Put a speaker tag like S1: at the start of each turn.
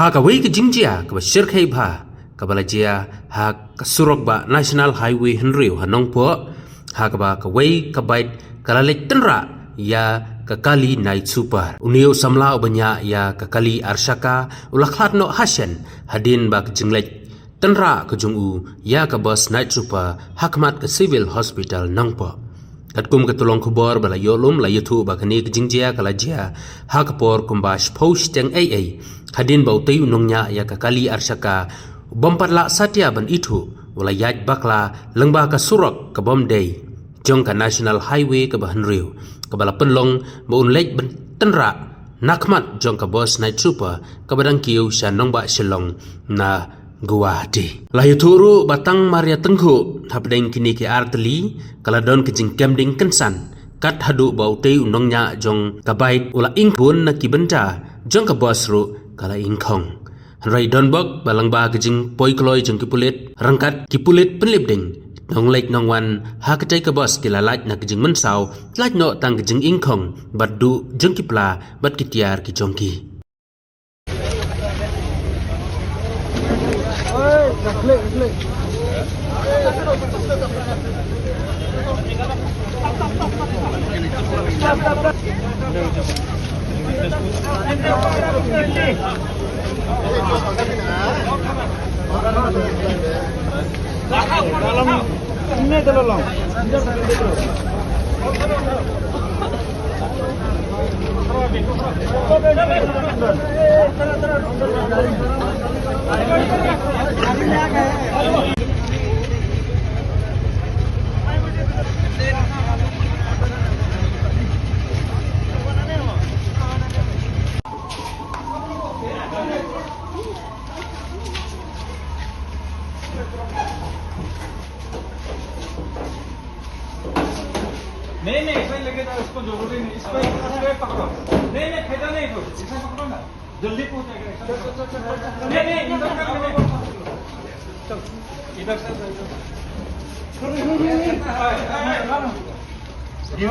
S1: ha ka wei ka jingjia ka shir khai bha ka balajia ha ka surok ba national highway henriu hanong po ha ka ba ka wei ka bait kala lek tenra ya ka kali night super unio samla ubanya ya ka kali arshaka ulakhat no hasyan hadin ba ka jinglek tenra ka jungu ya ka bus night super hakmat ka civil hospital nangpo katkum ka tulong khubor bala yolum la yuthu ba kani ka jingjia kala jia ha ka por kumbash post teng ai hadin ba utay unongnya ya ka kali arshaka bompat la satya ban itu wala yaj bakla lengba ka surok ka bomday jong ka national highway ka bahanriu ka bala penlong ba unlek ban tenra nakmat jong ka bus night super ka badang kiu sya nongba shilong na Guwahati. Layu turu batang Maria Tengku hapdeng kini ke arteli kala don ke jingkem ding kensan kat hadu bau tei unongnya jong kabait ula ingpun na kibenta jong ka bosru kala ingkong. Rai don bok balang ba ke jing poi kloi jong kipulit rangkat kipulit penlip ding nong lek nong wan ha ke ka bos kila laj na ke jing mensau laj no tang ke jing ingkong badu jong kipla bat kitiar ki jongki.
S2: Klik. Dalam ini tolong. नहीं इसमें लगे तो इसको जरूरी नहीं इसको पकड़ो नहीं फेदा नहीं इसको इसमें पकड़ो ना जल्दी पहुंचेगा नहीं इधर से ये